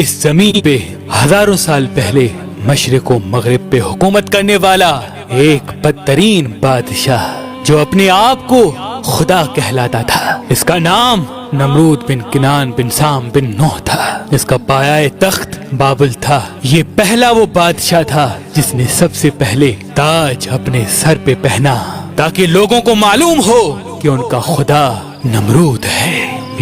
इस जमीन पे हजारों साल पहले मशरिक व मगरिब पे हुकूमत करने वाला एक बदतरीन बादशाह जो अपने आप को खुदा कहलाता था। इसका नाम नमरूद बिन किनान बिन साम बिन नूह था। इसका पाया तख्त बाबुल था। ये पहला वो बादशाह था जिसने सबसे पहले ताज अपने सर पे पहना ताकि लोगों को मालूम हो कि उनका खुदा नमरूद है।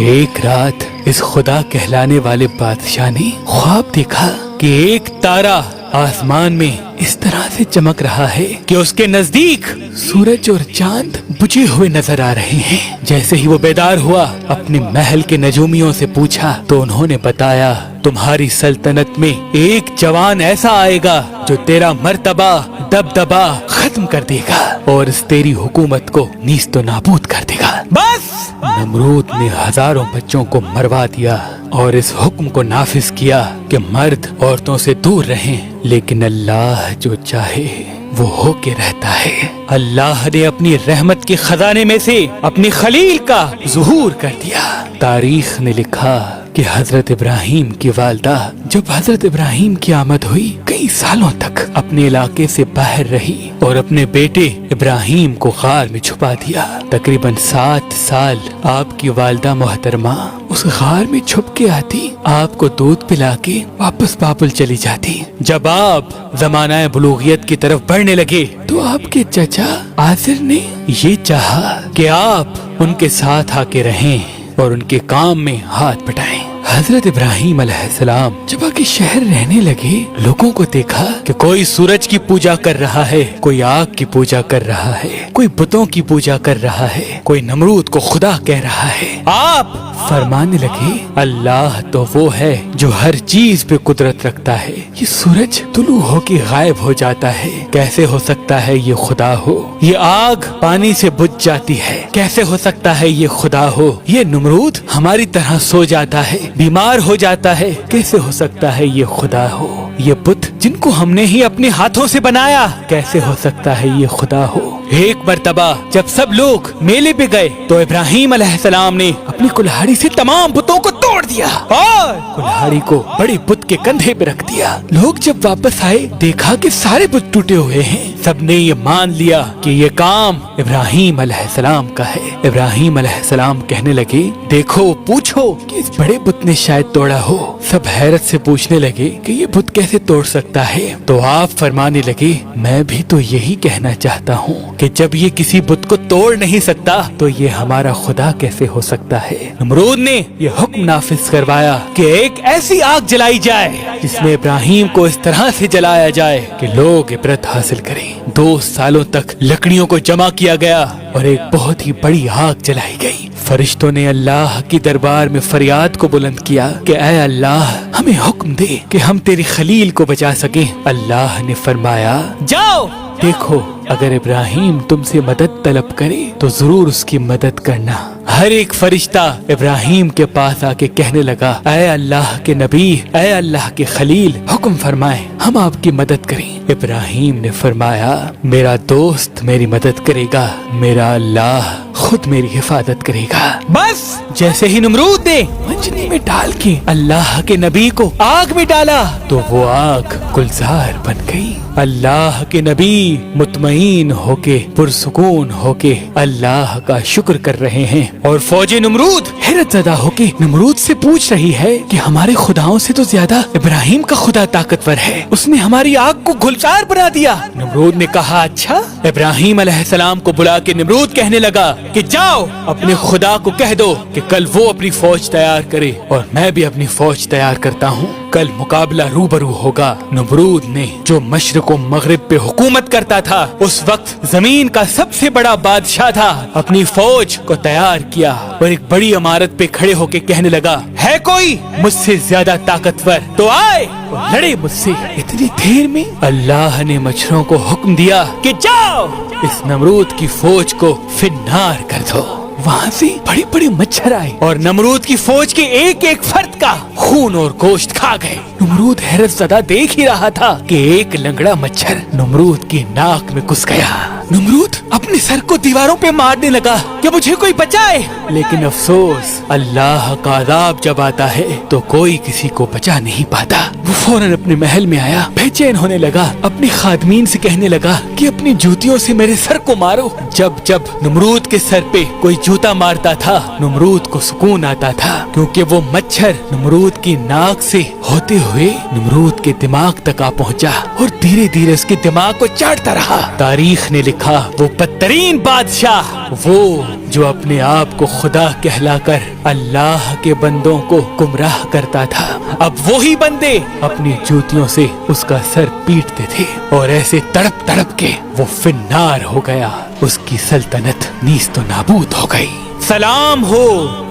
एक रात इस खुदा कहलाने वाले बादशाह ने ख्वाब देखा कि एक तारा आसमान में इस तरह से चमक रहा है कि उसके नजदीक सूरज और चांद बुझे हुए नजर आ रहे हैं। जैसे ही वो बेदार हुआ, अपने महल के नजूमियों से पूछा तो उन्होंने बताया, तुम्हारी सल्तनत में एक जवान ऐसा आएगा जो तेरा मर्तबा दबदबा खत्म कर देगा और इस तेरी हुकूमत को नीस्तो नाबूद कर देगा। बस नमरूद ने हजारों बच्चों को मरवा दिया और इस हुक्म को नाफिज किया कि मर्द औरतों से दूर रहें, लेकिन अल्लाह जो चाहे वो होके रहता है। अल्लाह ने अपनी रहमत के खजाने में से अपने खलील का ज़ुहूर कर दिया। तारीख ने लिखा कि हजरत इब्राहिम की वालदा जब हजरत इब्राहिम की आमद हुई, कई सालों तक अपने इलाके से बाहर रही और अपने बेटे इब्राहिम को गार में छुपा दिया। तकरीबन 7 साल आपकी वालदा मोहतरमा उस गार में छुप के आती, आपको दूध पिला के वापस बाबुल चली जाती। जब आप ज़माना बुलूगियत की तरफ बढ़ने लगे तो आपके चचा आसिर ने ये चाहा कि आप उनके साथ आके रहें और उनके काम में हाथ बटाएं। हजरत इब्राहिम अलैहिस्सलाम जब आगे शहर रहने लगे, लोगों को देखा कि कोई सूरज की पूजा कर रहा है, कोई आग की पूजा कर रहा है, कोई बुतों की पूजा कर रहा है, कोई नमरूद को खुदा कह रहा है। आप फरमाने लगे, अल्लाह तो वो है जो हर चीज पे कुदरत रखता है। ये सूरज तुलू होके गायब हो जाता है, कैसे हो सकता है ये खुदा हो? ये आग पानी से बुझ जाती है, कैसे हो सकता है ये खुदा हो? ये नमरूद हमारी तरह सो जाता है, बीमार हो जाता है, कैसे हो सकता है ये खुदा हो? ये बुत जिनको हमने ही अपने हाथों से बनाया, कैसे हो सकता है ये खुदा हो? एक मर्तबा जब सब लोग मेले पे गए तो इब्राहिम अलैहिस्सलाम ने अपनी कुल्हाड़ी से तमाम बुतों को तोड़ दिया और कुल्हाड़ी को बड़े बुत के कंधे पे रख दिया। लोग जब वापस आए, देखा कि सारे बुत टूटे हुए हैं। सबने ये मान लिया कि ये काम इब्राहिम अलैहिस्सलाम का है। इब्राहिम अलैहिस्सलाम कहने लगे, देखो पूछो कि इस बड़े बुत ने शायद तोड़ा हो। सब हैरत से पूछने लगे कि ये बुत कैसे तोड़ सकता है? तो आप फरमाने लगे, मैं भी तो यही कहना चाहता हूँ कि जब ये किसी बुत को तोड़ नहीं सकता तो ये हमारा खुदा कैसे हो सकता है? नमरूद ने ये हुक्म नाफिज करवाया कि एक ऐसी आग जलाई जाए जिसमें इब्राहिम को इस तरह से जलाया जाए कि लोग इबरत हासिल करें। 2 सालों तक लकड़ियों को जमा किया गया और एक बहुत ही बड़ी आग जलाई गई। फरिश्तों ने अल्लाह की दरबार में फरियाद को बुलंद किया कि ऐ अल्लाह, हमें हुक्म दे कि हम तेरे खलील को बचा सकें। अल्लाह ने फरमाया, जाओ देखो, अगर इब्राहिम तुमसे मदद तलब करे तो जरूर उसकी मदद करना। हर एक फरिश्ता इब्राहिम के पास आके कहने लगा, ऐ अल्लाह के नबी, ऐ अल्लाह के खलील, हुक्म फरमाए, हम आपकी मदद करें। इब्राहिम ने फरमाया, मेरा दोस्त मेरी मदद करेगा, मेरा अल्लाह खुद मेरी हिफाजत करेगा। बस जैसे ही नमरूद ने मंजनी में डाल के अल्लाह के नबी को आग में डाला तो वो आग गुलजार बन गई। अल्लाह के नबी मुतमईन होके, पुरसुकून होके अल्लाह का शुक्र कर रहे हैं और फौजे नमरूद हैरत ज़दा होके नमरूद से पूछ रही है कि हमारे खुदाओं से तो ज्यादा इब्राहिम का खुदा ताकतवर है, उसने हमारी आग को गुलजार बना दिया। नमरूद ने कहा, अच्छा? इब्राहिम अलैहिस्सलाम को बुला के नमरूद कहने लगा कि जाओ अपने खुदा को कह दो कि कल वो अपनी फौज तैयार करे और मैं भी अपनी फौज तैयार करता हूँ। कल मुकाबला रूबरू होगा। नमरूद ने जो मशरिक व मगरिब पे हुकूमत करता था, उस वक्त जमीन का सबसे बड़ा बादशाह था, अपनी फौज को तैयार किया और एक बड़ी इमारत पे खड़े होके कहने लगा, है कोई मुझसे ज्यादा ताकतवर तो आए और लड़े मुझसे। इतनी देर में अल्लाह ने मच्छरों को हुक्म दिया कि जाओ इस नमरूद की फौज को फिन्नार कर दो। वहाँ से बड़े बड़े मच्छर आए और नमरूद की फौज के एक एक फर्द का खून और गोश्त खा गए। नमरूद हैरत ज़दा देख ही रहा था कि एक लंगड़ा मच्छर नमरूद की नाक में घुस गया। नमरूद अपने सर को दीवारों पे मारने लगा कि मुझे कोई बचाए, लेकिन अफसोस अल्लाह का अज़ाब जब आता है तो कोई किसी को बचा नहीं पाता। वो फौरन अपने महल में आया, बेचैन होने लगा, अपनी खादमीन से कहने लगा कि अपनी जूतियों से मेरे सर को मारो। जब जब नमरूद के सर पे कोई जूता मारता था, नमरूद को सुकून आता था, क्योंकि वो मच्छर नमरूद की नाक से होते हुए नमरूद के दिमाग तक आ पहुंचा और धीरे धीरे उसके दिमाग को चाटता रहा। तारीख ने लिखा वो बदतरीन बादशाह, वो जो अपने आप को खुदा कहलाकर अल्लाह के बंदों को गुमराह करता था, अब वही बंदे अपनी जूतियों से उसका सर पीटते थे और ऐसे तड़प तड़प के वो फिन्नार हो गया। उसकी सल्तनत नीस्त तो नाबूद हो गई। सलाम हो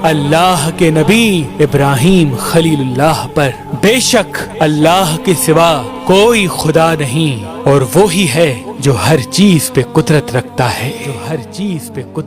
अल्लाह के नबी इब्राहिम खलीलुल्लाह पर। बेशक अल्लाह के सिवा कोई खुदा नहीं और वो ही है जो हर चीज पे कुदरत रखता है, जो हर चीज पे